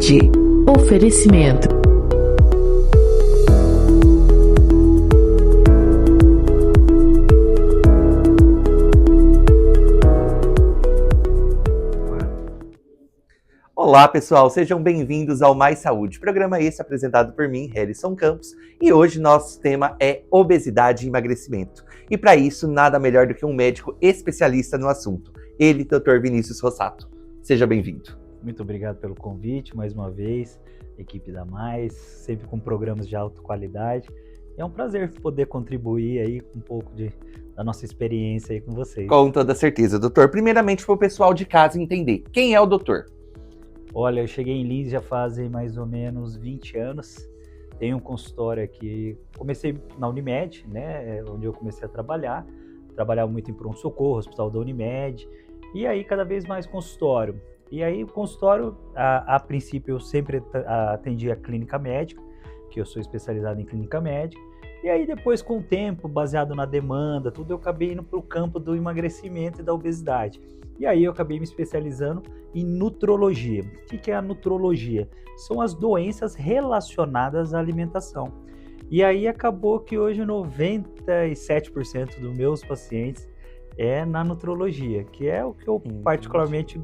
Saúde. Oferecimento. Olá pessoal, sejam bem-vindos ao Mais Saúde, programa esse apresentado por mim, Helison Campos, e hoje nosso tema é obesidade e emagrecimento. E para isso, nada melhor do que um médico especialista no assunto, ele, Dr. Vinícius Rossato. Seja bem-vindo. Muito obrigado pelo convite, mais uma vez, equipe da Mais, sempre com programas de alta qualidade. É um prazer poder contribuir aí com um pouco da nossa experiência aí com vocês. Com toda certeza, doutor. Primeiramente, para o pessoal de casa entender, quem é o doutor? Olha, eu cheguei em Lins já fazem mais ou menos 20 anos, tenho um consultório aqui, comecei na Unimed, né, onde eu comecei a trabalhava muito em pronto-socorro, hospital da Unimed, e aí cada vez mais consultório. E aí o consultório, a princípio eu sempre atendi a clínica médica, que eu sou especializado em clínica médica, e aí depois com o tempo, baseado na demanda, tudo, eu acabei indo para o campo do emagrecimento e da obesidade. E aí eu acabei me especializando em nutrologia. O que é a nutrologia? São as doenças relacionadas à alimentação. E aí acabou que hoje 97% dos meus pacientes é na nutrologia, que é o que eu particularmente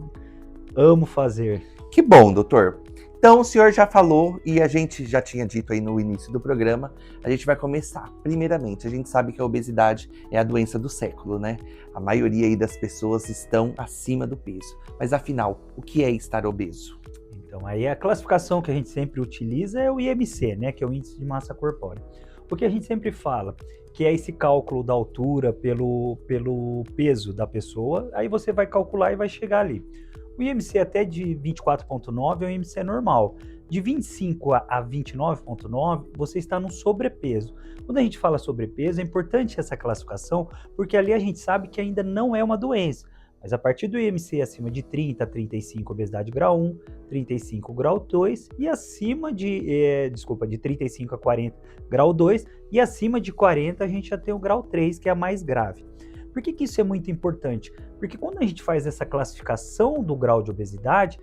amo fazer. Que bom, doutor. Então, o senhor já falou e a gente já tinha dito aí no início do programa, a gente vai começar. Primeiramente, a gente sabe que a obesidade é a doença do século, né? A maioria aí das pessoas estão acima do peso. Mas afinal, o que é estar obeso? Então, aí a classificação que a gente sempre utiliza é o IMC, né? Que é o Índice de Massa Corpórea. O que a gente sempre fala, que é esse cálculo da altura pelo peso da pessoa, aí você vai calcular e vai chegar ali. O IMC até de 24,9 é um IMC normal. De 25 a 29,9, você está no sobrepeso. Quando a gente fala sobrepeso, é importante essa classificação, porque ali a gente sabe que ainda não é uma doença. Mas a partir do IMC acima de 30 a 35, obesidade grau 1, 35 grau 2, e acima de 35 a 40, grau 2, e acima de 40 a gente já tem o grau 3, que é a mais grave. Por que isso é muito importante? Porque quando a gente faz essa classificação do grau de obesidade,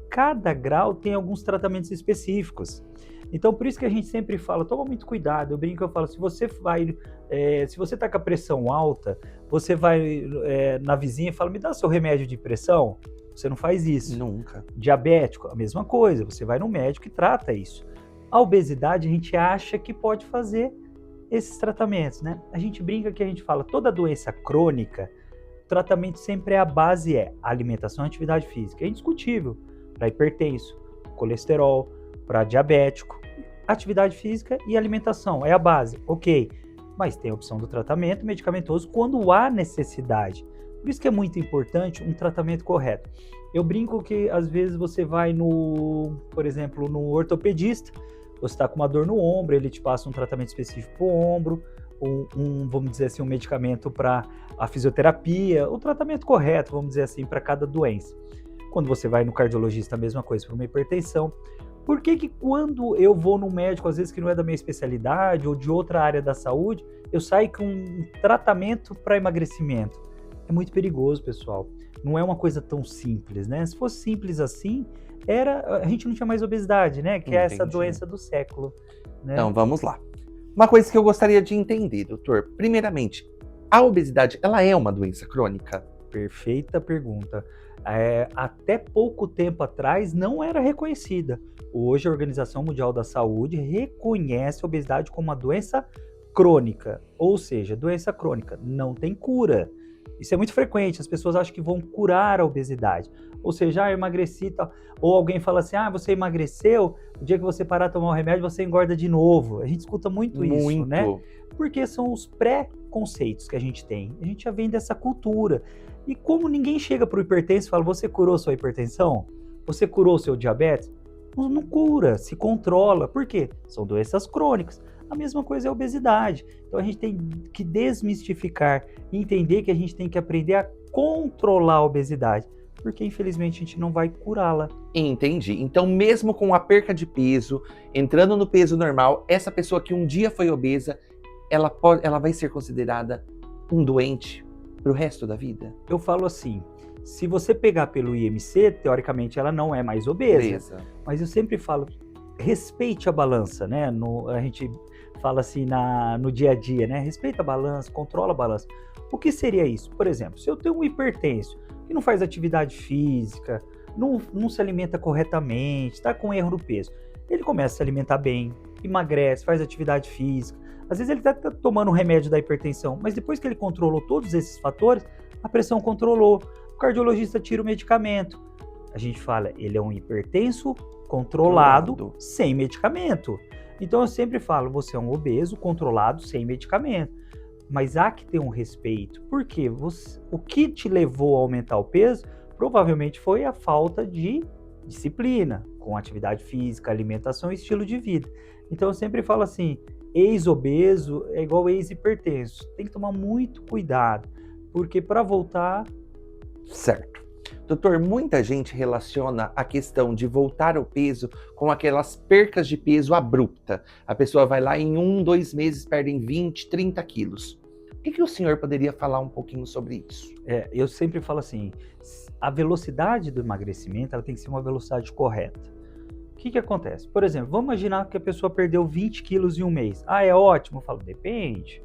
cada grau tem alguns tratamentos específicos. Então, por isso que a gente sempre fala, toma muito cuidado. Eu brinco, eu falo, se você tá com a pressão alta, você vai na vizinha e fala, me dá seu remédio de pressão? Você não faz isso. Nunca. Diabético, a mesma coisa. Você vai no médico e trata isso. A obesidade, a gente acha que pode fazer esses tratamentos, né? A gente brinca que a gente fala, toda doença crônica, o tratamento sempre a base é alimentação e atividade física. É indiscutível para hipertenso, colesterol, para diabético, atividade física e alimentação é a base, ok. Mas tem a opção do tratamento medicamentoso quando há necessidade. Por isso que é muito importante um tratamento correto. Eu brinco que às vezes você vai por exemplo, no ortopedista, você está com uma dor no ombro, ele te passa um tratamento específico para o ombro, vamos dizer assim, um medicamento para a fisioterapia, o tratamento correto, vamos dizer assim, para cada doença. Quando você vai no cardiologista, a mesma coisa, para uma hipertensão. Por que quando eu vou num médico, às vezes que não é da minha especialidade ou de outra área da saúde, eu saio com um tratamento para emagrecimento? É muito perigoso, pessoal. Não é uma coisa tão simples, né? Se fosse simples assim, a gente não tinha mais obesidade, né? Que é essa doença do século, né? Então, vamos lá. Uma coisa que eu gostaria de entender, doutor. Primeiramente, a obesidade, ela é uma doença crônica? Perfeita pergunta. Até pouco tempo atrás não era reconhecida. Hoje a Organização Mundial da Saúde reconhece a obesidade como uma doença crônica. Ou seja, doença crônica não tem cura. Isso é muito frequente, as pessoas acham que vão curar a obesidade. Ou seja, eu emagreci e tal. Ou alguém fala assim, você emagreceu, o dia que você parar de tomar o remédio, você engorda de novo. A gente escuta muito isso, né? Porque são os pré-conceitos que a gente tem. A gente já vem dessa cultura. E como ninguém chega para o hipertenso e fala, você curou sua hipertensão? Você curou seu diabetes? Não cura, se controla. Por quê? São doenças crônicas. A mesma coisa é a obesidade. Então a gente tem que desmistificar e entender que a gente tem que aprender a controlar a obesidade, porque infelizmente a gente não vai curá-la. Entendi. Então mesmo com a perca de peso, entrando no peso normal, essa pessoa que um dia foi obesa, ela vai ser considerada um doente pro resto da vida? Eu falo assim, Se você pegar pelo IMC, teoricamente ela não é mais obesa. Beleza. Mas eu sempre falo, respeite a balança, né? A gente fala assim no dia a dia, né? Respeita a balança, controla a balança. O que seria isso? Por exemplo, se eu tenho um hipertenso que não faz atividade física, não se alimenta corretamente, está com erro no peso, ele começa a se alimentar bem, emagrece, faz atividade física. Às vezes ele está tomando um remédio da hipertensão, mas depois que ele controlou todos esses fatores, a pressão controlou, o cardiologista tira o medicamento. A gente fala, ele é um hipertenso controlado sem medicamento. Então eu sempre falo, você é um obeso controlado sem medicamento. Mas há que ter um respeito, porque o que te levou a aumentar o peso provavelmente foi a falta de disciplina, com atividade física, alimentação e estilo de vida. Então eu sempre falo assim, ex-obeso é igual ex-hipertenso. Tem que tomar muito cuidado, porque para voltar... Certo. Doutor, muita gente relaciona a questão de voltar ao peso com aquelas percas de peso abrupta. A pessoa vai lá em 1, 2 meses, perdem 20, 30 quilos. O que o senhor poderia falar um pouquinho sobre isso? Eu sempre falo assim, a velocidade do emagrecimento ela tem que ser uma velocidade correta. O que acontece? Por exemplo, vamos imaginar que a pessoa perdeu 20 quilos em um mês. É ótimo? Eu falo, depende.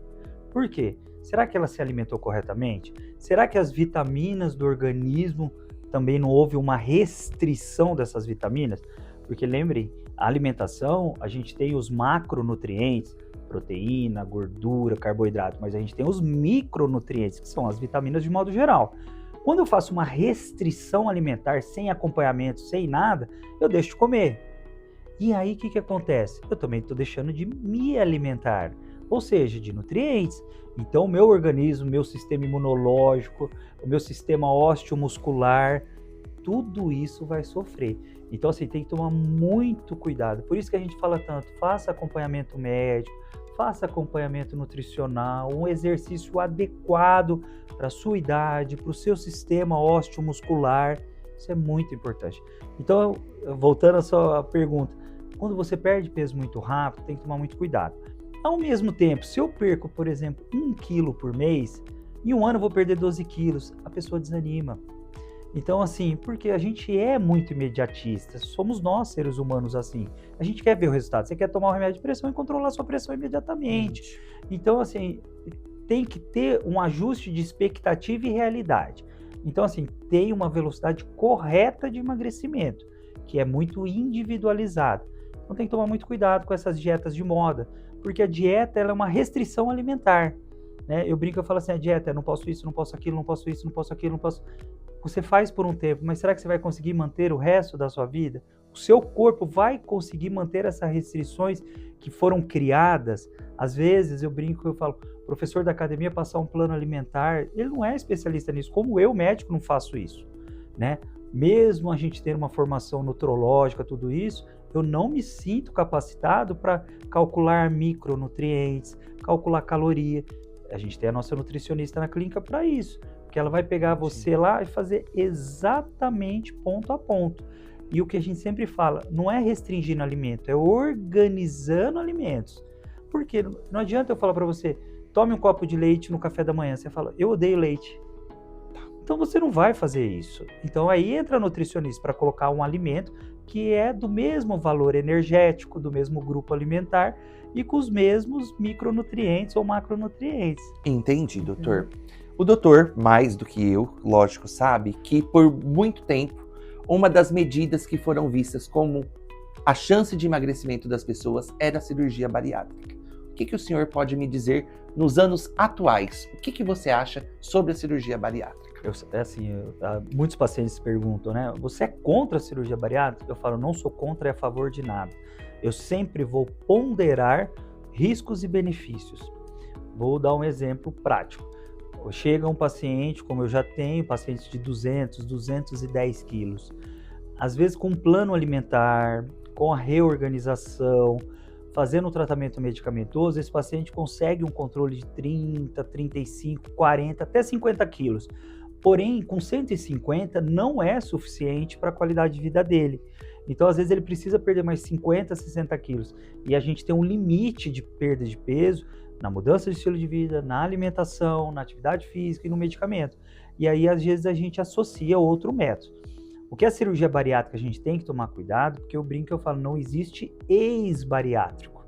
Por quê? Será que ela se alimentou corretamente? Será que as vitaminas do organismo também não houve uma restrição dessas vitaminas? Porque lembrem, a alimentação, a gente tem os macronutrientes, proteína, gordura, carboidrato, mas a gente tem os micronutrientes, que são as vitaminas de modo geral. Quando eu faço uma restrição alimentar, sem acompanhamento, sem nada, eu deixo de comer. E aí o que acontece? Eu também estou deixando de me alimentar, ou seja, de nutrientes. Então o meu organismo, meu sistema imunológico, o meu sistema osteomuscular, tudo isso vai sofrer. Então assim, tem que tomar muito cuidado. Por isso que a gente fala tanto, faça acompanhamento médico, faça acompanhamento nutricional, um exercício adequado para a sua idade, para o seu sistema osteomuscular. Isso é muito importante. Então, voltando à sua pergunta, quando você perde peso muito rápido, tem que tomar muito cuidado. Ao mesmo tempo, se eu perco, por exemplo, 1 quilo por mês, em um ano eu vou perder 12 quilos, a pessoa desanima. Então, assim, porque a gente é muito imediatista, somos nós, seres humanos, assim. A gente quer ver o resultado, você quer tomar um remédio de pressão e controlar sua pressão imediatamente. Então, assim, tem que ter um ajuste de expectativa e realidade. Então, assim, tem uma velocidade correta de emagrecimento, que é muito individualizada. Então, tem que tomar muito cuidado com essas dietas de moda, porque a dieta ela é uma restrição alimentar. Né? Eu brinco, eu falo assim, a dieta, eu não posso isso, não posso aquilo, não posso isso, não posso aquilo, não posso... Você faz por um tempo, mas será que você vai conseguir manter o resto da sua vida? O seu corpo vai conseguir manter essas restrições que foram criadas? Às vezes eu brinco, eu falo, professor da academia passar um plano alimentar, ele não é especialista nisso, como eu, médico, não faço isso, né? Mesmo a gente ter uma formação nutrológica, tudo isso, eu não me sinto capacitado para calcular micronutrientes, calcular caloria. A gente tem a nossa nutricionista na clínica para isso, porque ela vai pegar você lá e fazer exatamente ponto a ponto. E o que a gente sempre fala, não é restringindo alimento, é organizando alimentos. Porque não adianta eu falar para você, tome um copo de leite no café da manhã. Você fala, eu odeio leite. Então você não vai fazer isso. Então aí entra a nutricionista para colocar um alimento que é do mesmo valor energético, do mesmo grupo alimentar e com os mesmos micronutrientes ou macronutrientes. Entendi, doutor. O doutor, mais do que eu, lógico, sabe que por muito tempo, uma das medidas que foram vistas como a chance de emagrecimento das pessoas era a cirurgia bariátrica. O que o senhor pode me dizer nos anos atuais? O que você acha sobre a cirurgia bariátrica? Muitos pacientes perguntam, né? Você é contra a cirurgia bariátrica? Eu falo, não sou contra e a favor de nada. Eu sempre vou ponderar riscos e benefícios. Vou dar um exemplo prático. Chega um paciente, como eu já tenho, pacientes de 200, 210 quilos. Às vezes com um plano alimentar, com a reorganização, fazendo um tratamento medicamentoso, esse paciente consegue um controle de 30, 35, 40, até 50 quilos. Porém, com 150 não é suficiente para a qualidade de vida dele. Então, às vezes, ele precisa perder mais 50, 60 quilos. E a gente tem um limite de perda de peso na mudança de estilo de vida, na alimentação, na atividade física e no medicamento. E aí, às vezes, a gente associa outro método. O que é a cirurgia bariátrica, a gente tem que tomar cuidado, porque eu brinco, eu falo, não existe ex-bariátrico.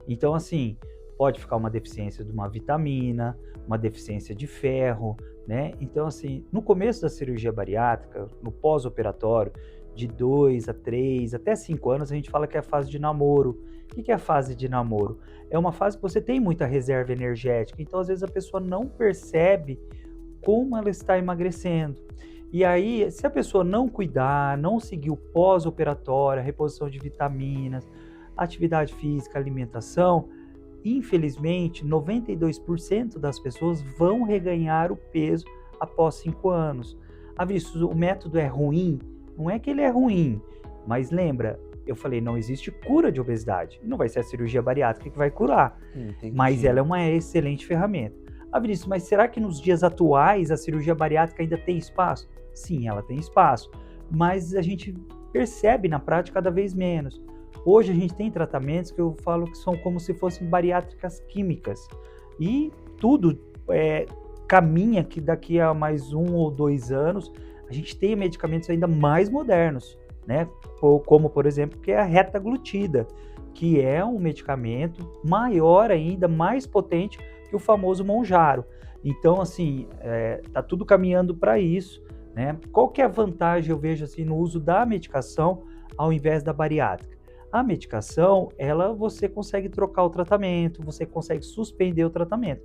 Então, assim, pode ficar uma deficiência de uma vitamina, uma deficiência de ferro, né? Então, assim, no começo da cirurgia bariátrica, no pós-operatório, de 2 a 3, até 5 anos, a gente fala que é a fase de namoro. O que é a fase de namoro? É uma fase que você tem muita reserva energética, então, às vezes, a pessoa não percebe como ela está emagrecendo. E aí, se a pessoa não cuidar, não seguir o pós-operatório, a reposição de vitaminas, atividade física, alimentação, infelizmente, 92% das pessoas vão reganhar o peso após 5 anos. O método é ruim? Não é que ele é ruim, mas lembra, eu falei, não existe cura de obesidade. Não vai ser a cirurgia bariátrica que vai curar, mas ela é uma excelente ferramenta. Vinícius, mas será que nos dias atuais a cirurgia bariátrica ainda tem espaço? Sim, ela tem espaço, mas a gente percebe na prática cada vez menos. Hoje a gente tem tratamentos que eu falo que são como se fossem bariátricas químicas e tudo caminha que daqui a mais 1 ou 2 anos a gente tem medicamentos ainda mais modernos, né? Como, por exemplo, que é a retaglutida, que é um medicamento maior ainda, mais potente que o famoso Mounjaro. Então, assim, tá tudo caminhando para isso, né? Qual que é a vantagem, eu vejo assim, no uso da medicação ao invés da bariátrica? A medicação, você consegue trocar o tratamento, você consegue suspender o tratamento.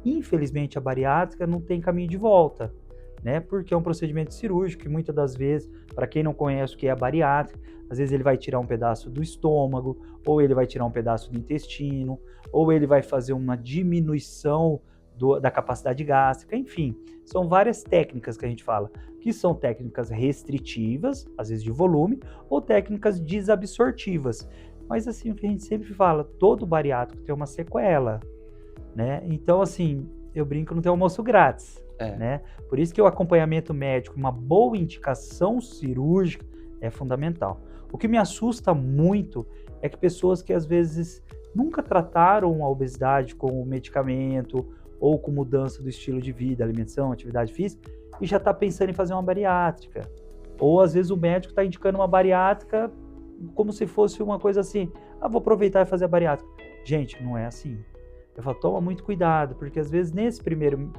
Infelizmente, a bariátrica não tem caminho de volta, né? Porque é um procedimento cirúrgico que muitas das vezes, para quem não conhece o que é a bariátrica, às vezes ele vai tirar um pedaço do estômago, ou ele vai tirar um pedaço do intestino, ou ele vai fazer uma diminuição da capacidade gástrica, enfim, são várias técnicas que a gente fala, que são técnicas restritivas, às vezes de volume, ou técnicas desabsortivas. Mas assim, o que a gente sempre fala, todo bariátrico tem uma sequela, né? Então, assim, eu brinco, não tem almoço grátis, né? Por isso que o acompanhamento médico, uma boa indicação cirúrgica é fundamental. O que me assusta muito é que pessoas que às vezes nunca trataram a obesidade com medicamento ou com mudança do estilo de vida, alimentação, atividade física, e já está pensando em fazer uma bariátrica. Ou às vezes o médico está indicando uma bariátrica como se fosse uma coisa assim, vou aproveitar e fazer a bariátrica. Gente, não é assim. Eu falo, toma muito cuidado, porque às vezes nesse primeiro,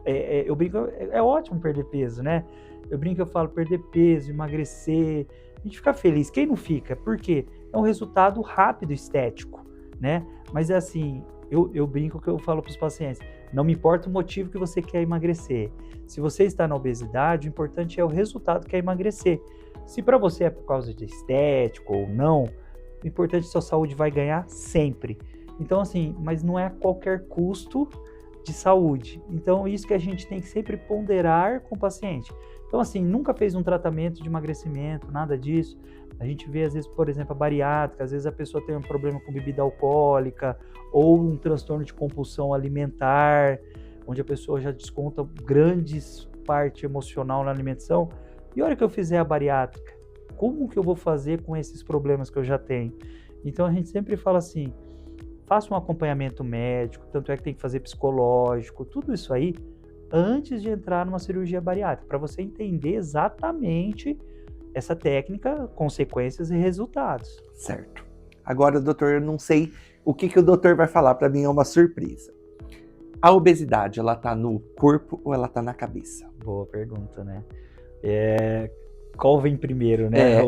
eu brinco, é ótimo perder peso, né? Eu falo, perder peso, emagrecer, a gente fica feliz. Quem não fica? Por quê? É um resultado rápido, estético, né? Mas é assim, eu brinco que eu falo para os pacientes, não me importa o motivo que você quer emagrecer. Se você está na obesidade, o importante é o resultado que é emagrecer. Se para você é por causa de estético ou não, o importante é que sua saúde vai ganhar sempre. Então assim, mas não é a qualquer custo de saúde. Então isso que a gente tem que sempre ponderar com o paciente. Então assim, nunca fez um tratamento de emagrecimento, nada disso. A gente vê às vezes, por exemplo, a bariátrica, às vezes a pessoa tem um problema com bebida alcoólica ou um transtorno de compulsão alimentar, onde a pessoa já desconta grandes parte emocional na alimentação. E a hora que eu fizer a bariátrica, como que eu vou fazer com esses problemas que eu já tenho? Então a gente sempre fala assim, faça um acompanhamento médico, tanto é que tem que fazer psicológico, tudo isso aí, antes de entrar numa cirurgia bariátrica, para você entender exatamente essa técnica, consequências e resultados. Certo. Agora, doutor, eu não sei o que o doutor vai falar, para mim é uma surpresa. A obesidade, ela tá no corpo ou ela tá na cabeça? Boa pergunta, né? Qual vem primeiro, né?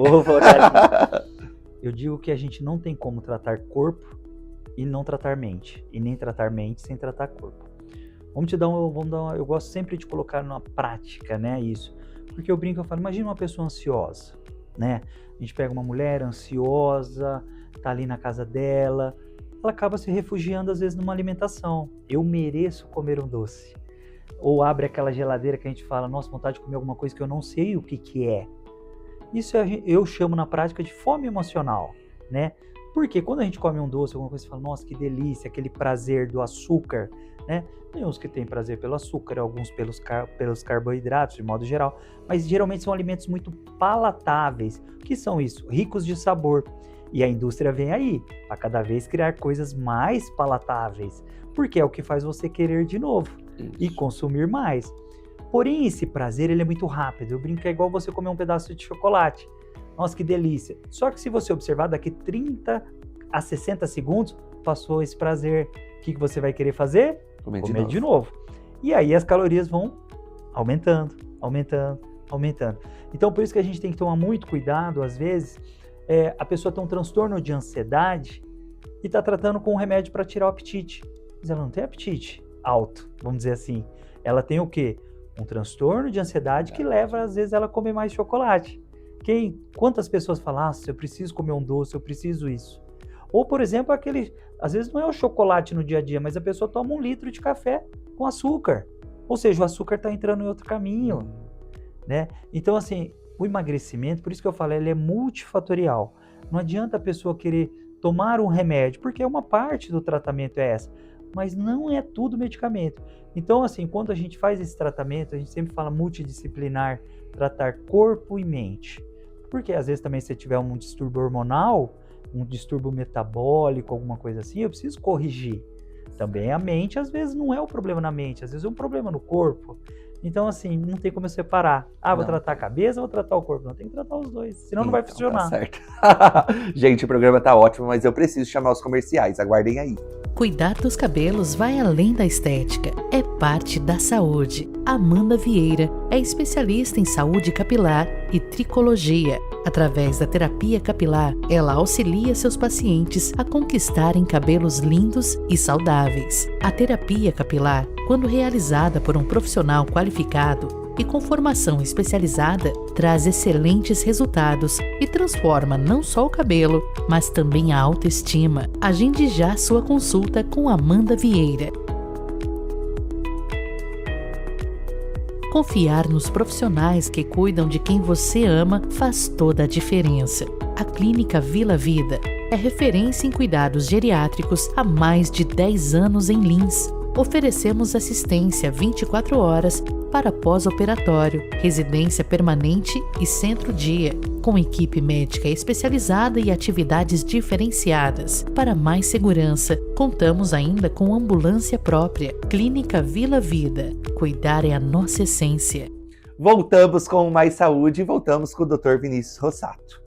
Eu digo que a gente não tem como tratar corpo e não tratar mente, e nem tratar mente sem tratar corpo. Eu gosto sempre de colocar na prática, né, isso. Porque eu brinco, eu falo, imagina uma pessoa ansiosa, né? A gente pega uma mulher ansiosa, tá ali na casa dela, ela acaba se refugiando às vezes numa alimentação. Eu mereço comer um doce. Ou abre aquela geladeira que a gente fala, nossa, vontade de comer alguma coisa que eu não sei o que é. Isso eu chamo na prática de fome emocional, né? Porque quando a gente come um doce, alguma coisa, você fala, nossa, que delícia, aquele prazer do açúcar, né? Tem uns que têm prazer pelo açúcar, alguns pelos carboidratos, de modo geral, mas geralmente são alimentos muito palatáveis. O que são isso? Ricos de sabor. E a indústria vem aí, para cada vez criar coisas mais palatáveis, porque é o que faz você querer de novo e consumir mais. Porém, esse prazer ele é muito rápido. Eu brinco que é igual você comer um pedaço de chocolate. Nossa, que delícia. Só que se você observar, daqui 30 a 60 segundos, passou esse prazer. O que você vai querer fazer? Comer de novo. E aí as calorias vão aumentando. Então, por isso que a gente tem que tomar muito cuidado, às vezes, a pessoa tem um transtorno de ansiedade e está tratando com um remédio para tirar o apetite. Mas ela não tem apetite alto, vamos dizer assim. Ela tem o quê? Um transtorno de ansiedade que leva, às vezes, ela a comer mais chocolate. Quantas pessoas falam, eu preciso comer um doce, eu preciso isso. Ou, por exemplo, às vezes não é o chocolate no dia a dia, mas a pessoa toma 1 litro de café com açúcar. Ou seja, o açúcar está entrando em outro caminho, né? Então, assim, o emagrecimento, por isso que eu falo, ele é multifatorial. Não adianta a pessoa querer tomar um remédio, porque uma parte do tratamento é essa, mas não é tudo medicamento. Então, assim, quando a gente faz esse tratamento, a gente sempre fala multidisciplinar, tratar corpo e mente. Porque às vezes também se tiver um distúrbio hormonal, um distúrbio metabólico, alguma coisa assim, eu preciso corrigir. Também a mente, às vezes, não é o problema na mente, às vezes é um problema no corpo. Então, assim, não tem como eu separar. Vou tratar a cabeça, vou tratar o corpo. Não, tem que tratar os dois, senão não vai funcionar. Tá certo. Gente, o programa tá ótimo, mas eu preciso chamar os comerciais. Aguardem aí. Cuidar dos cabelos vai além da estética, é parte da saúde. Amanda Vieira é especialista em saúde capilar e tricologia. Através da terapia capilar, ela auxilia seus pacientes a conquistarem cabelos lindos e saudáveis. A terapia capilar, quando realizada por um profissional qualificado e com formação especializada, traz excelentes resultados e transforma não só o cabelo, mas também a autoestima. Agende já sua consulta com Amanda Vieira. Confiar nos profissionais que cuidam de quem você ama faz toda a diferença. A Clínica Vila Vida é referência em cuidados geriátricos há mais de 10 anos em Lins. Oferecemos assistência 24 horas para pós-operatório, residência permanente e centro-dia, com equipe médica especializada e atividades diferenciadas. Para mais segurança, contamos ainda com ambulância própria. Clínica Vila Vida. Cuidar é a nossa essência. Voltamos com mais saúde e voltamos com o Dr. Vinícius Rossato.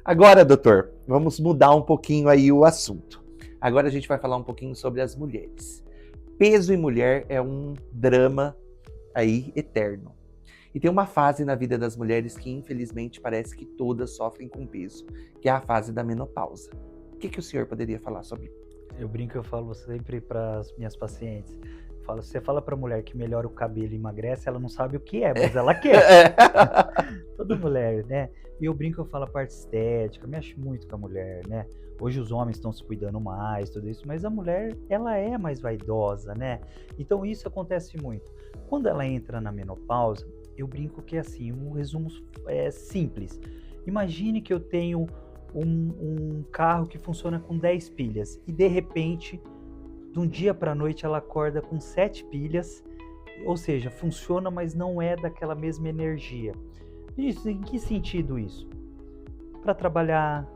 Agora, doutor, vamos mudar um pouquinho aí o assunto. Agora a gente vai falar um pouquinho sobre as mulheres. Peso e mulher é um drama aí eterno. E tem uma fase na vida das mulheres que, infelizmente, parece que todas sofrem com peso, que é a fase da menopausa. O que o senhor poderia falar sobre isso? Eu brinco, eu falo sempre para as minhas pacientes. Você fala para a mulher que melhora o cabelo e emagrece, ela não sabe o que é, mas ela quer. Toda mulher, né? E eu brinco, eu falo a parte estética, mexe muito com a mulher, né? Hoje os homens estão se cuidando mais, tudo isso, mas a mulher, ela é mais vaidosa, né? Então isso acontece muito. Quando ela entra na menopausa, eu brinco que é assim, um resumo simples. Imagine que eu tenho um carro que funciona com 10 pilhas e de repente, de um dia para a noite, ela acorda com 7 pilhas, ou seja, funciona, mas não é daquela mesma energia. Isso, em que sentido isso? Para trabalhar,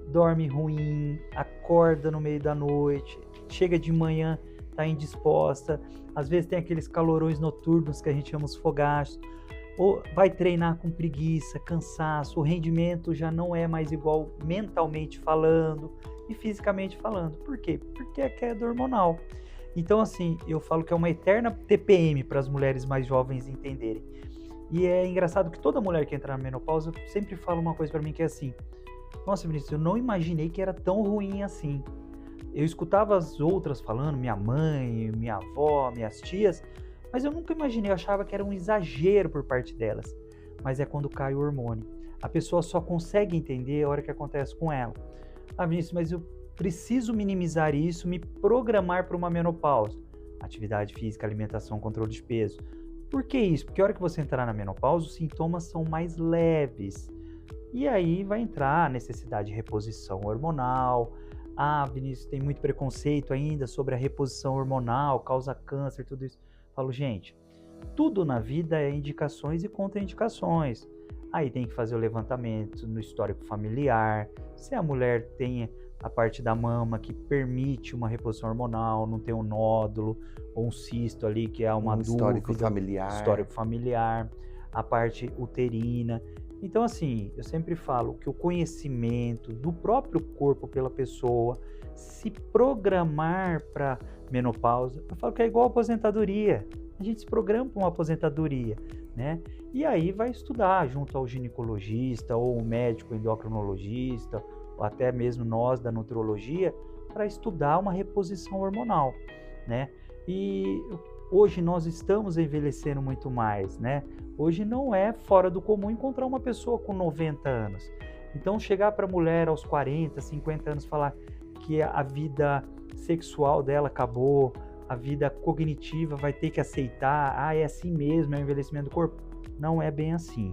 dorme ruim, acorda no meio da noite, chega de manhã, está indisposta, às vezes tem aqueles calorões noturnos que a gente chama os fogachos, ou vai treinar com preguiça, cansaço, o rendimento já não é mais igual mentalmente falando e fisicamente falando. Por quê? Porque é queda hormonal. Então, assim, eu falo que é uma eterna TPM para as mulheres mais jovens entenderem. E é engraçado que toda mulher que entra na menopausa sempre fala uma coisa para mim que é assim: nossa, Vinícius, eu não imaginei que era tão ruim assim. Eu escutava as outras falando, minha mãe, minha avó, minhas tias, mas eu nunca imaginei, eu achava que era um exagero por parte delas. Mas é quando cai o hormônio. A pessoa só consegue entender a hora que acontece com ela. Ah, Vinícius, mas eu preciso minimizar isso, me programar para uma menopausa. Atividade física, alimentação, controle de peso. Por que isso? Porque a hora que você entrar na menopausa, os sintomas são mais leves. E aí vai entrar a necessidade de reposição hormonal. Ah, Vinícius, tem muito preconceito ainda sobre a reposição hormonal, causa câncer, tudo isso. Falo, gente, tudo na vida é indicações e contraindicações. Aí tem que fazer o levantamento no histórico familiar, se a mulher tem a parte da mama que permite uma reposição hormonal, não tem um nódulo ou um cisto ali, que é uma histórico dúvida, histórico familiar, a parte uterina. Então, assim, eu sempre falo que o conhecimento do próprio corpo pela pessoa, se programar para menopausa, eu falo que é igual a aposentadoria. A gente se programa para uma aposentadoria, né? E aí vai estudar junto ao ginecologista ou o médico endocrinologista, ou até mesmo nós da nutrologia, para estudar uma reposição hormonal, né? E hoje nós estamos envelhecendo muito mais, né? Hoje não é fora do comum encontrar uma pessoa com 90 anos. Então chegar para a mulher aos 40, 50 anos falar que a vida sexual dela acabou, a vida cognitiva vai ter que aceitar, é assim mesmo, é o envelhecimento do corpo. Não é bem assim.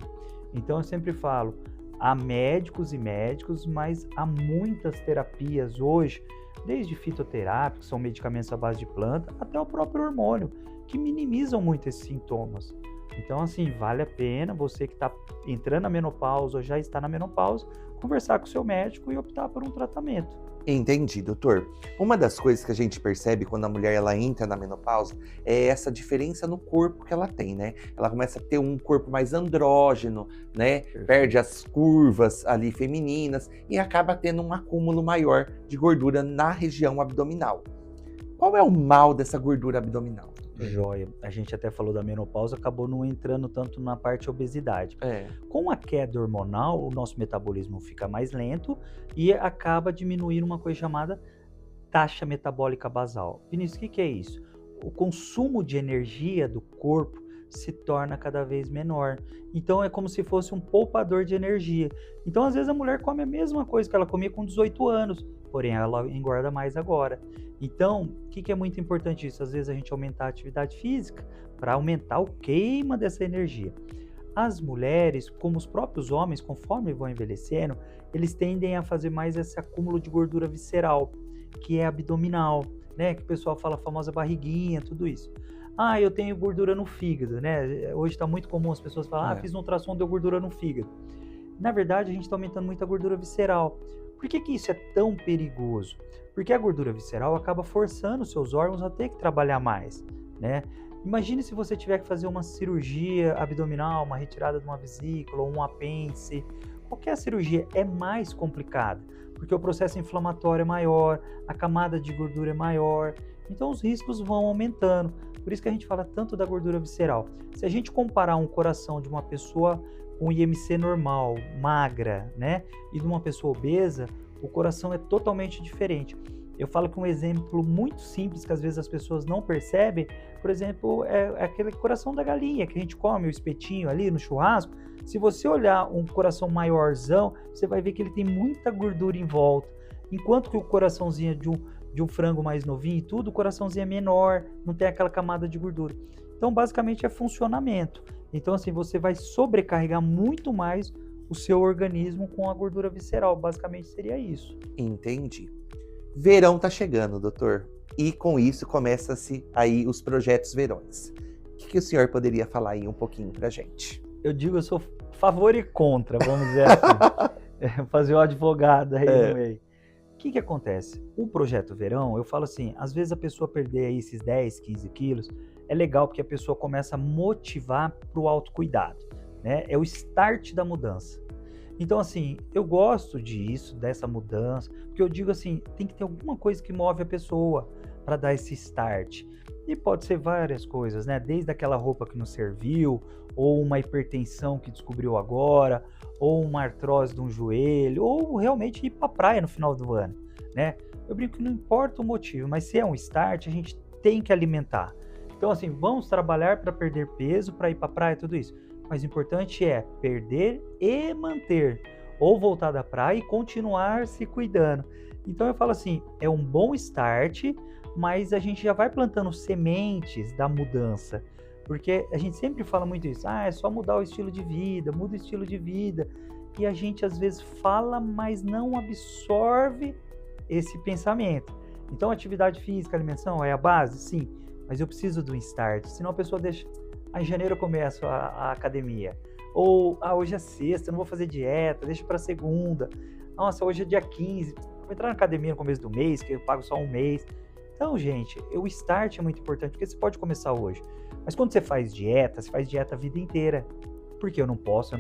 Então eu sempre falo, há médicos e médicos, mas há muitas terapias hoje, desde fitoterapia, que são medicamentos à base de planta, até o próprio hormônio, que minimizam muito esses sintomas. Então, assim, vale a pena você que está entrando na menopausa ou já está na menopausa, conversar com o seu médico e optar por um tratamento. Entendi, doutor. Uma das coisas que a gente percebe quando a mulher ela entra na menopausa é essa diferença no corpo que ela tem, né? Ela começa a ter um corpo mais andrógeno, né? Perde as curvas ali femininas e acaba tendo um acúmulo maior de gordura na região abdominal. Qual é o mal dessa gordura abdominal? Joia. A gente até falou da menopausa, acabou não entrando tanto na parte obesidade. Com a queda hormonal, o nosso metabolismo fica mais lento e acaba diminuindo uma coisa chamada taxa metabólica basal. Vinícius, o que é isso? O consumo de energia do corpo se torna cada vez menor. Então é como se fosse um poupador de energia. Então às vezes a mulher come a mesma coisa que ela comia com 18 anos, porém ela engorda mais agora. Então, o que é muito importante isso? Às vezes a gente aumentar a atividade física para aumentar o queima dessa energia. As mulheres, como os próprios homens, conforme vão envelhecendo, eles tendem a fazer mais esse acúmulo de gordura visceral, que é abdominal, né? Que o pessoal fala a famosa barriguinha, tudo isso. Eu tenho gordura no fígado, né? Hoje está muito comum as pessoas falarem, fiz um ultrassom, deu gordura no fígado. Na verdade, a gente está aumentando muito a gordura visceral. Por que isso é tão perigoso? Porque a gordura visceral acaba forçando os seus órgãos a ter que trabalhar mais, né? Imagine se você tiver que fazer uma cirurgia abdominal, uma retirada de uma vesícula ou um apêndice. Qualquer cirurgia é mais complicada, porque o processo inflamatório é maior, a camada de gordura é maior, então os riscos vão aumentando. Por isso que a gente fala tanto da gordura visceral. Se a gente comparar um coração de uma pessoa com IMC normal, magra, né, e de uma pessoa obesa, o coração é totalmente diferente. Eu falo que um exemplo muito simples que às vezes as pessoas não percebem, por exemplo, é aquele coração da galinha que a gente come, o espetinho ali no churrasco. Se você olhar um coração maiorzão, você vai ver que ele tem muita gordura em volta. Enquanto que o coraçãozinho de um frango mais novinho e tudo, o coraçãozinho é menor, não tem aquela camada de gordura. Então, basicamente, é funcionamento. Então, assim, você vai sobrecarregar muito mais o seu organismo com a gordura visceral. Basicamente, seria isso. Entendi. Verão tá chegando, doutor. E com isso começa-se aí os projetos verões. O que o senhor poderia falar aí um pouquinho pra gente? Eu digo, eu sou favor e contra, vamos dizer assim. Fazer o advogado aí no meio. O que acontece? O projeto verão, eu falo assim, às vezes a pessoa perder aí esses 10, 15 quilos, é legal porque a pessoa começa a motivar pro autocuidado, né? É o start da mudança. Então, assim, eu gosto disso, dessa mudança, porque eu digo assim, tem que ter alguma coisa que move a pessoa para dar esse start. E pode ser várias coisas, né? Desde aquela roupa que não serviu, ou uma hipertensão que descobriu agora, ou uma artrose de um joelho, ou realmente ir para a praia no final do ano, né? Eu brinco que não importa o motivo, mas se é um start, a gente tem que alimentar. Então, assim, vamos trabalhar para perder peso, para ir para a praia, tudo isso. Mas o importante é perder e manter, ou voltar da praia e continuar se cuidando. Então eu falo assim, é um bom start, mas a gente já vai plantando sementes da mudança, porque a gente sempre fala muito isso, é só mudar o estilo de vida, muda o estilo de vida, e a gente às vezes fala, mas não absorve esse pensamento. Então atividade física, alimentação é a base? Sim, mas eu preciso do start, senão a pessoa deixa... Em janeiro eu começo a academia. Ou, hoje é sexta, eu não vou fazer dieta, deixa para segunda. Nossa, hoje é dia 15, vou entrar na academia no começo do mês, que eu pago só um mês. Então, gente, o start é muito importante, porque você pode começar hoje. Mas quando você faz dieta a vida inteira. Porque eu não posso.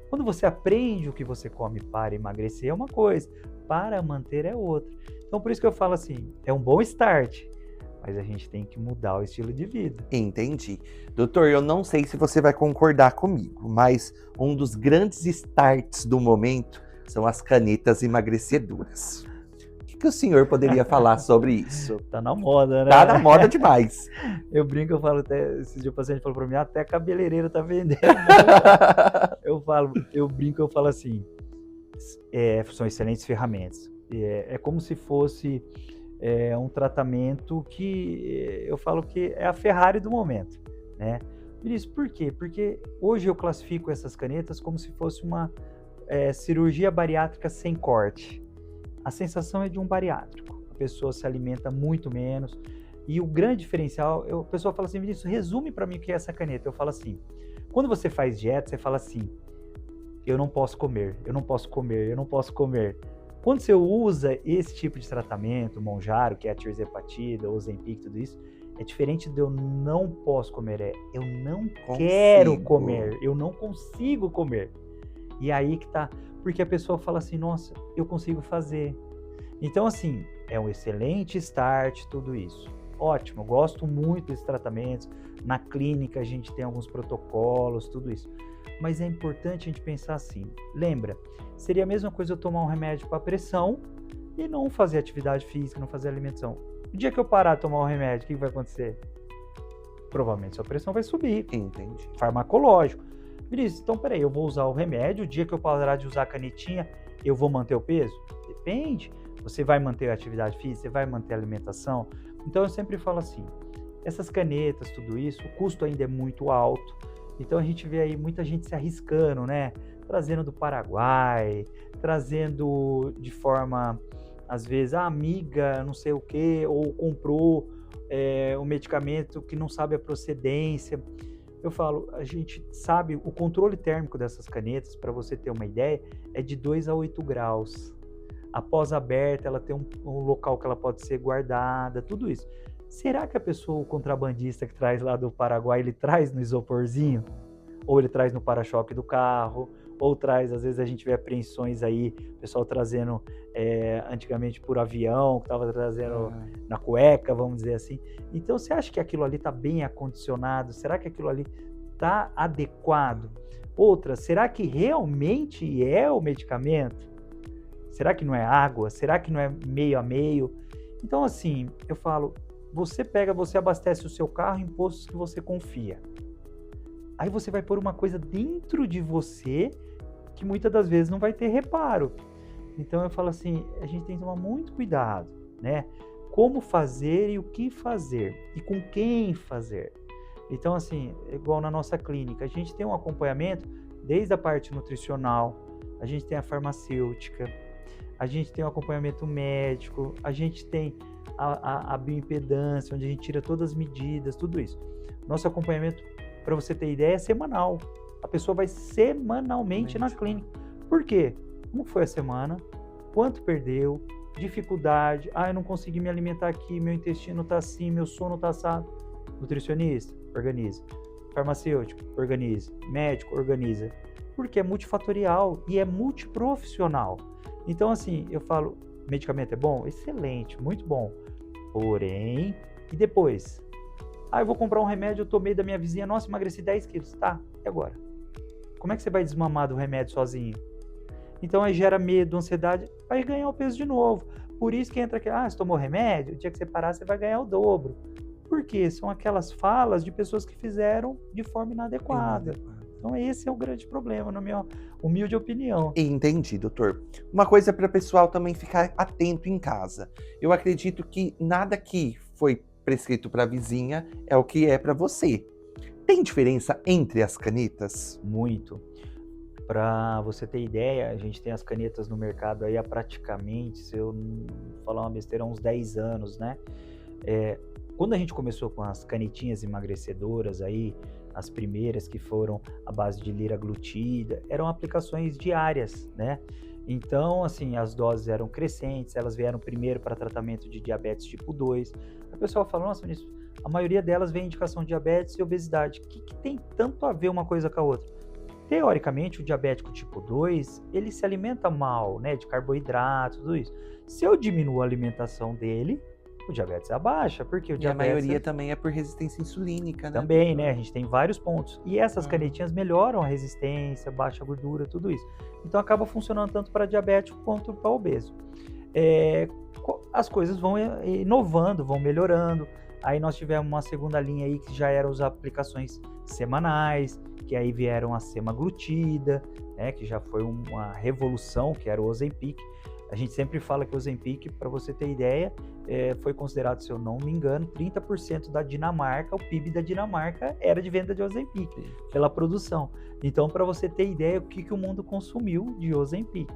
Quando você aprende o que você come para emagrecer é uma coisa, para manter é outra. Então, por isso que eu falo assim, é um bom start, mas a gente tem que mudar o estilo de vida. Entendi. Doutor, eu não sei se você vai concordar comigo, mas um dos grandes starts do momento são as canetas emagrecedoras. O que o senhor poderia falar sobre isso? Tá na moda, né? Tá na moda demais. Eu brinco, eu falo até, esse dia o paciente falou pra mim, até cabeleireiro tá vendendo. Eu brinco, eu falo assim, são excelentes ferramentas. É como se fosse um tratamento que eu falo que é a Ferrari do momento, né? Vinícius, por quê? Porque hoje eu classifico essas canetas como se fosse uma cirurgia bariátrica sem corte. A sensação é de um bariátrico. A pessoa se alimenta muito menos. E o grande diferencial, a pessoa fala assim, Vinícius, resume para mim o que é essa caneta. Eu falo assim, quando você faz dieta, você fala assim, eu não posso comer. Quando você usa esse tipo de tratamento, o Mounjaro, que é a tirzepatida, o Ozempic, tudo isso, é diferente de eu não posso comer, eu não quero comer, eu não consigo comer. E aí que tá, porque a pessoa fala assim, nossa, eu consigo fazer. Então, assim, é um excelente start tudo isso. Ótimo, eu gosto muito desses tratamentos. Na clínica a gente tem alguns protocolos, tudo isso. Mas é importante a gente pensar assim, lembra, seria a mesma coisa eu tomar um remédio para pressão e não fazer atividade física, não fazer alimentação. O dia que eu parar de tomar o remédio, o que vai acontecer? Provavelmente sua pressão vai subir. Entendi. Farmacológico. Vinícius, então peraí, eu vou usar o remédio, o dia que eu parar de usar a canetinha, eu vou manter o peso? Depende. Você vai manter a atividade física, você vai manter a alimentação? Então eu sempre falo assim, essas canetas, tudo isso, o custo ainda é muito alto. Então a gente vê aí muita gente se arriscando, né? Trazendo do Paraguai, trazendo de forma, às vezes, a amiga, não sei o quê, ou comprou um medicamento que não sabe a procedência. Eu falo, a gente sabe, o controle térmico dessas canetas, para você ter uma ideia, é de 2 a 8 graus. Após aberta, ela tem um local que ela pode ser guardada, tudo isso. Será que a pessoa, o contrabandista que traz lá do Paraguai, ele traz no isoporzinho? Ou ele traz no para-choque do carro? Ou traz, às vezes a gente vê apreensões aí, o pessoal trazendo antigamente por avião, que estava trazendo na cueca, vamos dizer assim. Então, você acha que aquilo ali está bem acondicionado? Será que aquilo ali está adequado? Outra, será que realmente é o medicamento? Será que não é água? Será que não é meio a meio? Então, assim, eu falo, você abastece o seu carro em postos que você confia. Aí você vai pôr uma coisa dentro de você que muitas das vezes não vai ter reparo. Então eu falo assim, a gente tem que tomar muito cuidado, né? Como fazer e o que fazer e com quem fazer. Então assim, igual na nossa clínica, a gente tem um acompanhamento desde a parte nutricional, a gente tem a farmacêutica, a gente tem o acompanhamento médico, a gente tem a bioimpedância, onde a gente tira todas as medidas, tudo isso. Nosso acompanhamento, para você ter ideia, é semanal. A pessoa vai semanalmente na clínica. Por quê? Como foi a semana? Quanto perdeu? Dificuldade? Eu não consegui me alimentar aqui, meu intestino está assim, meu sono está assado. Nutricionista? Organiza. Farmacêutico? Organiza. Médico? Organiza. Porque é multifatorial e é multiprofissional. Então, assim, eu falo, medicamento é bom? Excelente, muito bom. Porém, e depois? Eu vou comprar um remédio, eu tomei da minha vizinha, nossa, emagreci 10 quilos. Tá, e agora? Como é que você vai desmamar do remédio sozinho? Então aí gera medo, ansiedade, vai ganhar o peso de novo. Por isso que entra aqui, você tomou remédio, o dia que você parar você vai ganhar o dobro. Por quê? São aquelas falas de pessoas que fizeram de forma inadequada. Então esse é o grande problema, na minha humilde opinião. Entendi, doutor. Uma coisa para o pessoal também ficar atento em casa. Eu acredito que nada que foi prescrito para a vizinha é o que é para você. Tem diferença entre as canetas? Muito. Para você ter ideia, a gente tem as canetas no mercado aí há praticamente, se eu não falar uma besteira, há uns 10 anos, né? Quando a gente começou com as canetinhas emagrecedoras aí, as primeiras que foram à base de liraglutida, eram aplicações diárias, né? Então, assim, as doses eram crescentes, elas vieram primeiro para tratamento de diabetes tipo 2. O pessoal fala, nossa, Vinícius, a maioria delas vem indicação de diabetes e obesidade. O que tem tanto a ver uma coisa com a outra? Teoricamente, o diabético tipo 2, ele se alimenta mal, né, de carboidrato, tudo isso. Se eu diminuo a alimentação dele, o diabetes abaixa, porque o diabetes... E a maioria também é por resistência insulínica, né? Também, né? A gente tem vários pontos. E essas canetinhas melhoram a resistência, baixa a gordura, tudo isso. Então acaba funcionando tanto para diabético quanto para obeso. As coisas vão inovando, vão melhorando. Aí nós tivemos uma segunda linha aí que já eram as aplicações semanais, que aí vieram a semaglutida, né? Que já foi uma revolução, que era o Ozempic. A gente sempre fala que o Ozempic, para você ter ideia, foi considerado, se eu não me engano, 30% da Dinamarca, o PIB da Dinamarca era de venda de Ozempic, pela produção. Então, para você ter ideia, o que o mundo consumiu de Ozempic.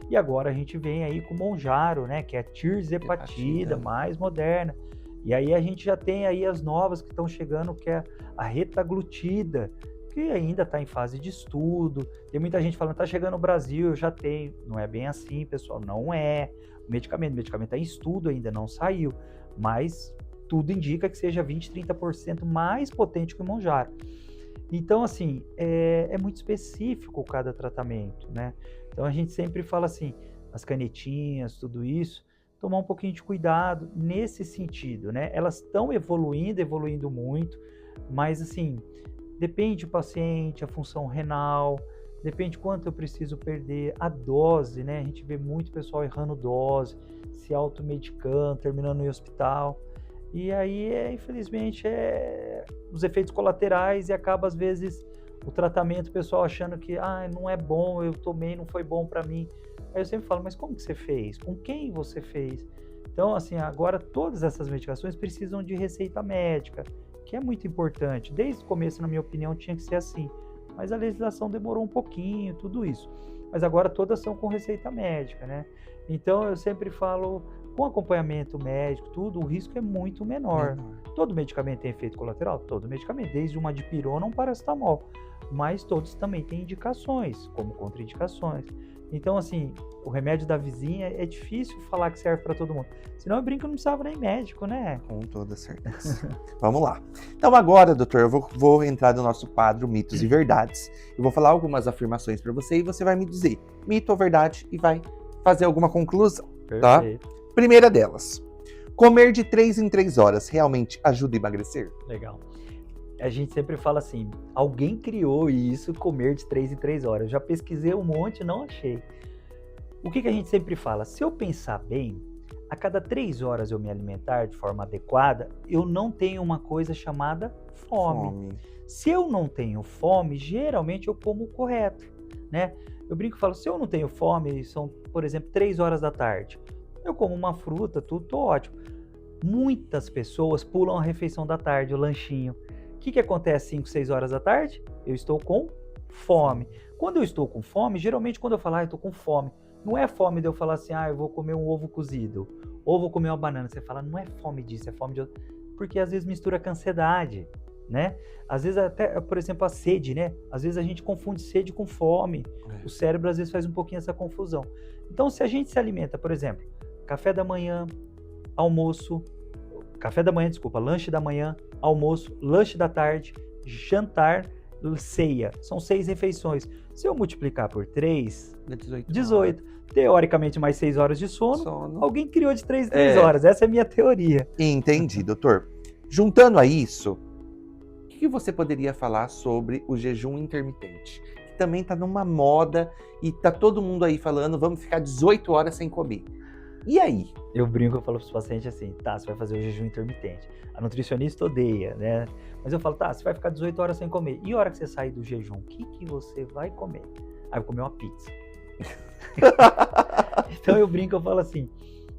E agora a gente vem aí com o Mounjaro, né, que é a tirzepatida, mais moderna. E aí a gente já tem aí as novas que estão chegando, que é a retaglutida, que ainda está em fase de estudo. Tem muita gente falando, está chegando no Brasil, eu já tenho. Não é bem assim, pessoal, não é. O medicamento está em estudo ainda, não saiu. Mas tudo indica que seja 20%, 30% mais potente que o Mounjaro. Então, assim, é muito específico cada tratamento, né? Então a gente sempre fala assim, as canetinhas, tudo isso, tomar um pouquinho de cuidado nesse sentido, né? Elas estão evoluindo muito, mas assim... Depende do paciente, a função renal, depende quanto eu preciso perder, a dose, né? A gente vê muito pessoal errando dose, se automedicando, terminando em hospital. E aí, infelizmente, os efeitos colaterais e acaba, às vezes, o tratamento, o pessoal achando que não é bom, eu tomei, não foi bom para mim. Aí eu sempre falo, mas como que você fez? Com quem você fez? Então, assim, agora todas essas medicações precisam de receita médica, que é muito importante. Desde o começo, na minha opinião, tinha que ser assim. Mas a legislação demorou um pouquinho, tudo isso. Mas agora todas são com receita médica, né? Então, eu sempre falo, com acompanhamento médico, tudo, o risco é muito menor. Todo medicamento tem efeito colateral? Todo medicamento, desde uma dipirona a um paracetamol. Mas todos também têm indicações, como contraindicações. Então, assim, o remédio da vizinha é difícil falar que serve para todo mundo. Senão eu brinco que não precisava nem médico, né? Com toda certeza. Vamos lá. Então agora, doutor, eu vou entrar no nosso quadro Mitos e Verdades. Eu vou falar algumas afirmações para você e você vai me dizer mito ou verdade e vai fazer alguma conclusão, tá? Primeira delas. Comer de 3 em 3 horas realmente ajuda a emagrecer? Legal. A gente sempre fala assim, alguém criou isso, comer de 3 em 3 horas. Eu já pesquisei um monte, não achei. O que a gente sempre fala? Se eu pensar bem, a cada 3 horas eu me alimentar de forma adequada, eu não tenho uma coisa chamada fome. Se eu não tenho fome, geralmente eu como o correto, né? Eu brinco e falo, se eu não tenho fome, são, por exemplo, 3 horas da tarde, eu como uma fruta, tudo, tô ótimo. Muitas pessoas pulam a refeição da tarde, o lanchinho. O que acontece 5, 6 horas da tarde? Eu estou com fome. Quando eu estou com fome, geralmente quando eu falo, eu estou com fome, não é fome de eu falar assim, eu vou comer um ovo cozido, ou vou comer uma banana. Você fala, não é fome disso, é fome de outro. Porque às vezes mistura com ansiedade, né? Às vezes até, por exemplo, a sede, né? Às vezes a gente confunde sede com fome. O cérebro às vezes faz um pouquinho essa confusão. Então, se a gente se alimenta, por exemplo, café da manhã, lanche da manhã, almoço, lanche da tarde, jantar, ceia. São 6 refeições. Se eu multiplicar por 3, 18. Teoricamente, mais 6 horas de sono. Alguém criou de 3 em 3 horas. Essa é a minha teoria. Entendi, doutor. Juntando a isso, o que você poderia falar sobre o jejum intermitente? Que também está numa moda e tá todo mundo aí falando, vamos ficar 18 horas sem comer. E aí? Eu brinco, eu falo para os pacientes assim, você vai fazer o jejum intermitente. A nutricionista odeia, né? Mas eu falo, você vai ficar 18 horas sem comer. E a hora que você sair do jejum, o que você vai comer? Eu vou comer uma pizza. Então eu brinco, eu falo assim,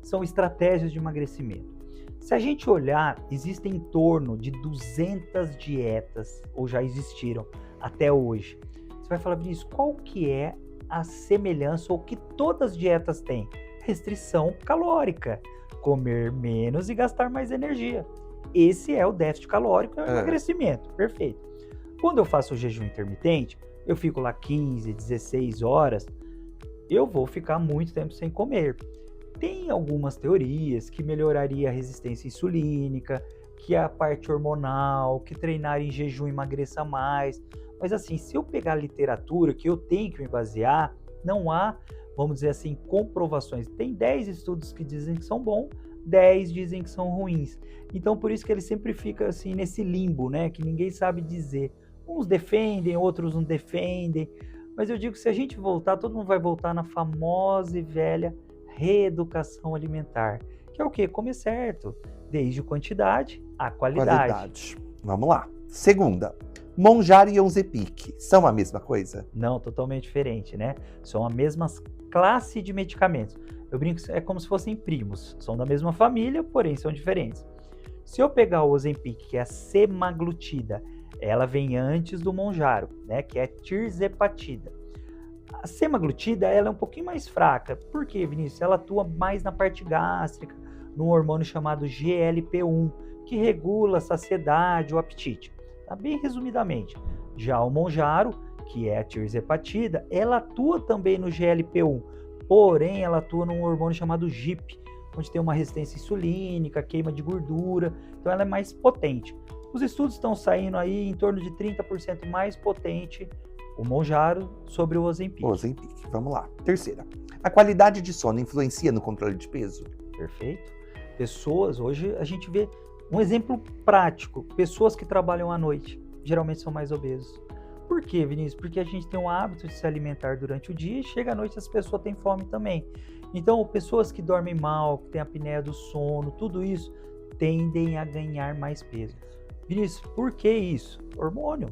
são estratégias de emagrecimento. Se a gente olhar, existem em torno de 200 dietas, ou já existiram até hoje. Você vai falar, Vinícius, qual que é a semelhança, ou que todas as dietas têm? Restrição calórica, comer menos e gastar mais energia. Esse é o déficit calórico, é o emagrecimento, perfeito. Quando eu faço o jejum intermitente, eu fico lá 15, 16 horas, eu vou ficar muito tempo sem comer. Tem algumas teorias que melhoraria a resistência insulínica, que a parte hormonal, que treinar em jejum emagreça mais. Mas assim, se eu pegar a literatura, que eu tenho que me basear, não há, vamos dizer assim, comprovações. Tem 10 estudos que dizem que são bons, 10 dizem que são ruins. Então por isso que ele sempre fica assim nesse limbo, né? Que ninguém sabe dizer. Uns defendem, outros não defendem. Mas eu digo que se a gente voltar, todo mundo vai voltar na famosa e velha reeducação alimentar. Que é o quê? Comer certo. Desde quantidade a qualidade. Vamos lá. Segunda. Monjaro e Ozempic são a mesma coisa? Não, totalmente diferente, né? São a mesma classe de medicamentos. Eu brinco que é como se fossem primos. São da mesma família, porém são diferentes. Se eu pegar o Ozempic, que é a semaglutida, ela vem antes do Monjaro, né? Que é a tirzepatida. A semaglutida, ela é um pouquinho mais fraca. Por quê, Vinícius? Ela atua mais na parte gástrica, num hormônio chamado GLP-1, que regula a saciedade, o apetite. Tá? Bem resumidamente. Já o Monjaro, que é a tirzepatida, ela atua também no GLP-1, porém ela atua num hormônio chamado GIP, onde tem uma resistência insulínica, queima de gordura, então ela é mais potente. Os estudos estão saindo aí em torno de 30% mais potente o Monjaro sobre o Ozempic. Ozempic, vamos lá. Terceira. A qualidade de sono influencia no controle de peso? Perfeito. Pessoas, hoje a gente vê um exemplo prático, pessoas que trabalham à noite, geralmente são mais obesos. Por quê, Vinícius? Porque a gente tem o hábito de se alimentar durante o dia e chega à noite as pessoas têm fome também. Então, pessoas que dormem mal, que têm a apneia do sono, tudo isso, tendem a ganhar mais peso. Vinícius, por que isso? Hormônio.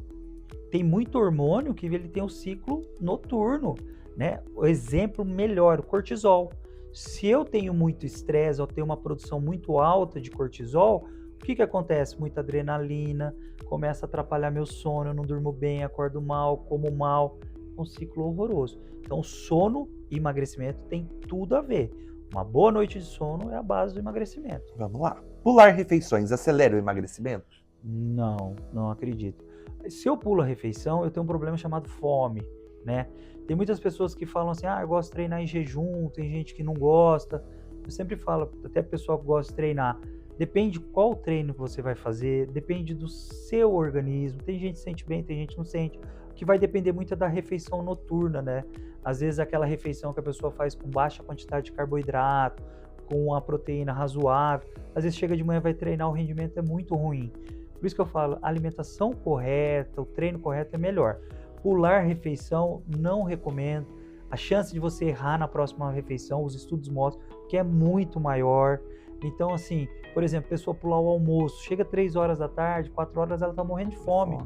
Tem muito hormônio que ele tem um ciclo noturno, né? O exemplo melhor, o cortisol. Se eu tenho muito estresse ou tenho uma produção muito alta de cortisol, o que acontece? Muita adrenalina, começa a atrapalhar meu sono, eu não durmo bem, acordo mal, como mal, um ciclo horroroso. Então, sono e emagrecimento tem tudo a ver. Uma boa noite de sono é a base do emagrecimento. Vamos lá. Pular refeições acelera o emagrecimento? Não acredito. Se eu pulo a refeição, eu tenho um problema chamado fome, né? Tem muitas pessoas que falam assim, eu gosto de treinar em jejum, tem gente que não gosta. Eu sempre falo, até pessoal que gosta de treinar, depende qual treino que você vai fazer, depende do seu organismo. Tem gente que sente bem, tem gente que não sente. O que vai depender muito é da refeição noturna, né? Às vezes aquela refeição que a pessoa faz com baixa quantidade de carboidrato, com uma proteína razoável, às vezes chega de manhã, vai treinar, o rendimento é muito ruim. Por isso que eu falo, a alimentação correta, o treino correto é melhor. Pular refeição, não recomendo. A chance de você errar na próxima refeição, os estudos mostram que é muito maior. Então, assim, por exemplo, a pessoa pular o almoço, chega 3 horas da tarde, 4 horas, ela está morrendo de fome.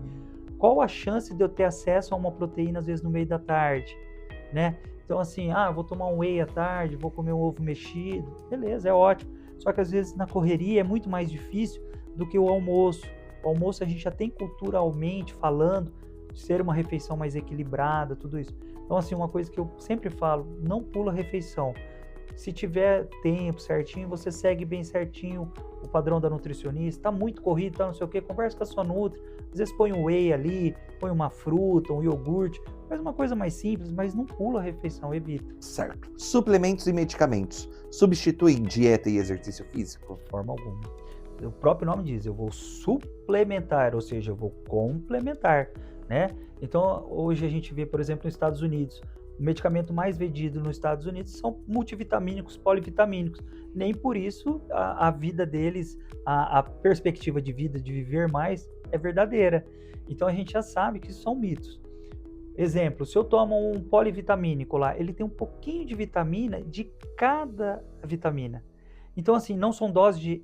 Qual a chance de eu ter acesso a uma proteína, às vezes, no meio da tarde, né? Então, assim, eu vou tomar um whey à tarde, vou comer um ovo mexido, beleza, é ótimo. Só que, às vezes, na correria é muito mais difícil do que o almoço. O almoço a gente já tem culturalmente falando de ser uma refeição mais equilibrada, tudo isso. Então, assim, uma coisa que eu sempre falo, não pula a refeição. Se tiver tempo certinho, você segue bem certinho o padrão da nutricionista. Tá muito corrido, tá não sei o quê, conversa com a sua nutri. Às vezes põe um whey ali, põe uma fruta, um iogurte. Faz uma coisa mais simples, mas não pula a refeição, evita. Certo. Suplementos e medicamentos substituem dieta e exercício físico? De forma alguma. O próprio nome diz, eu vou suplementar, ou seja, eu vou complementar, né? Então, hoje a gente vê, por exemplo, nos Estados Unidos, o medicamento mais vendido nos Estados Unidos são multivitamínicos, polivitamínicos. Nem por isso a vida deles, a perspectiva de vida, de viver mais, é verdadeira. Então, a gente já sabe que isso são mitos. Exemplo, se eu tomo um polivitamínico lá, ele tem um pouquinho de vitamina de cada vitamina. Então, assim, não são doses de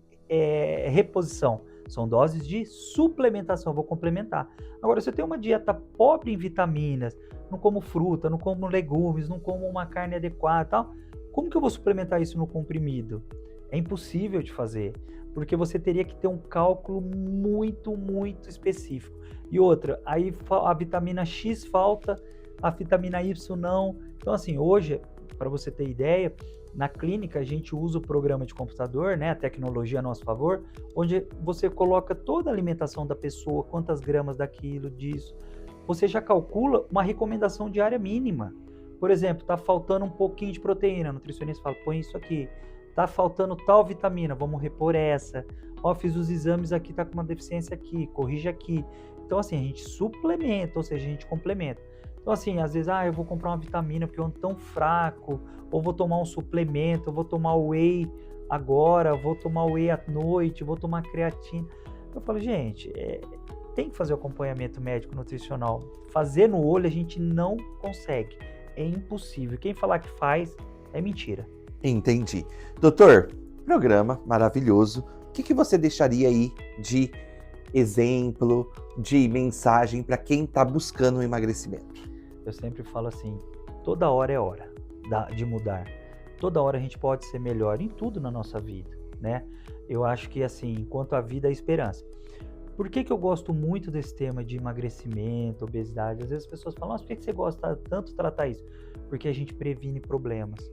reposição, são doses de suplementação, vou complementar. Agora, se eu tenho uma dieta pobre em vitaminas, não como fruta, não como legumes, não como uma carne adequada, tal, como que eu vou suplementar isso no comprimido? É impossível de fazer, porque você teria que ter um cálculo muito, muito específico. E outra, aí a vitamina X falta, a vitamina Y não. Então, assim, hoje, para você ter ideia, Na clínica, a gente usa o programa de computador, né, a tecnologia a nosso favor, onde você coloca toda a alimentação da pessoa, quantas gramas daquilo, disso. Você já calcula uma recomendação diária mínima. Por exemplo, está faltando um pouquinho de proteína, o nutricionista fala, põe isso aqui. Está faltando tal vitamina, vamos repor essa. Ó, fiz os exames aqui, está com uma deficiência aqui, corrige aqui. Então, assim, a gente suplementa, ou seja, a gente complementa. Então, assim, às vezes, eu vou comprar uma vitamina porque eu ando tão fraco, ou vou tomar um suplemento, eu vou tomar whey agora, vou tomar whey à noite, vou tomar creatina. Eu falo, gente, tem que fazer o acompanhamento médico nutricional. Fazer no olho a gente não consegue. É impossível. Quem falar que faz é mentira. Entendi. Doutor, programa maravilhoso. O que você deixaria aí de exemplo, de mensagem para quem está buscando um emagrecimento? Eu sempre falo assim, toda hora é hora de mudar. Toda hora a gente pode ser melhor em tudo na nossa vida, né? Eu acho que assim, enquanto a vida é esperança. Por que eu gosto muito desse tema de emagrecimento, obesidade? Às vezes as pessoas falam, nossa, por que você gosta tanto de tratar isso? Porque a gente previne problemas.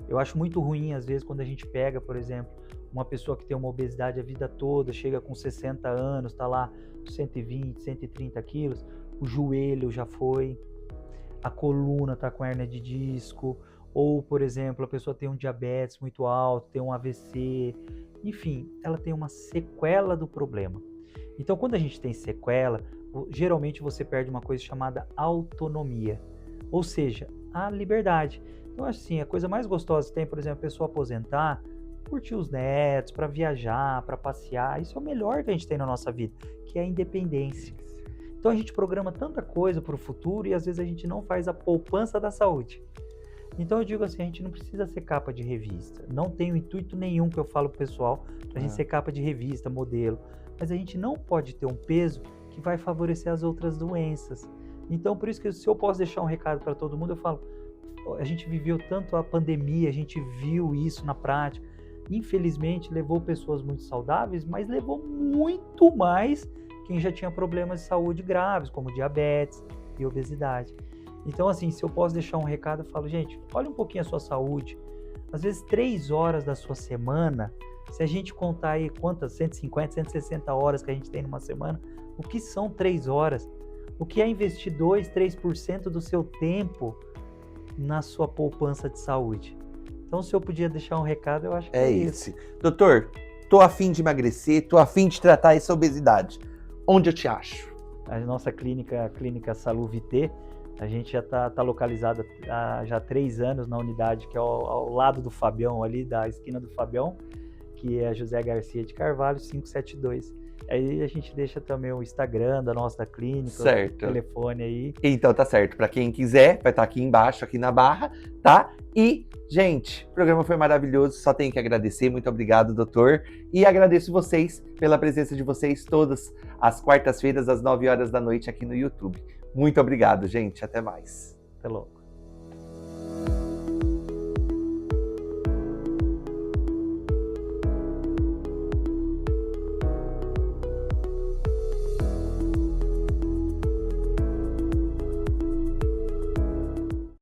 Eu acho muito ruim, às vezes, quando a gente pega, por exemplo, uma pessoa que tem uma obesidade a vida toda, chega com 60 anos, está lá 120, 130 quilos, o joelho já foi, a coluna está com hérnia de disco, ou, por exemplo, a pessoa tem um diabetes muito alto, tem um AVC, enfim, ela tem uma sequela do problema. Então, quando a gente tem sequela, geralmente você perde uma coisa chamada autonomia, ou seja, a liberdade. Então, assim, a coisa mais gostosa que tem, por exemplo, a pessoa aposentar, curtir os netos, para viajar, para passear, isso é o melhor que a gente tem na nossa vida, que é a independência. Então, a gente programa tanta coisa para o futuro e às vezes a gente não faz a poupança da saúde. Então, eu digo assim, a gente não precisa ser capa de revista. Não tem intuito nenhum que eu falo pro pessoal para a gente ser capa de revista, modelo. Mas a gente não pode ter um peso que vai favorecer as outras doenças. Então, por isso que se eu posso deixar um recado para todo mundo, eu falo, a gente viveu tanto a pandemia, a gente viu isso na prática. Infelizmente, levou pessoas muito saudáveis, mas levou muito mais quem já tinha problemas de saúde graves, como diabetes e obesidade. Então, assim, se eu posso deixar um recado, eu falo, gente, olha um pouquinho a sua saúde. Às vezes, 3 horas da sua semana, se a gente contar aí quantas, 150, 160 horas que a gente tem numa semana, o que são 3 horas? O que é investir 2, 3% do seu tempo na sua poupança de saúde? Então, se eu podia deixar um recado, eu acho que é isso. Doutor, tô a fim de emagrecer, tô a fim de tratar essa obesidade. Onde eu te acho? A nossa clínica, a Clínica Saluvité, a gente já está localizada há já 3 anos na unidade que é ao lado do Fabião, ali da esquina do Fabião, que é José Garcia de Carvalho, 572. Aí a gente deixa também o Instagram da nossa clínica, certo, o telefone aí. Então tá certo, para quem quiser, vai estar aqui embaixo, aqui na barra, tá? E, gente, o programa foi maravilhoso, só tenho que agradecer, muito obrigado, doutor. E agradeço vocês pela presença de vocês todas as quartas-feiras, às 9 horas da noite aqui no YouTube. Muito obrigado, gente, até mais. Até logo.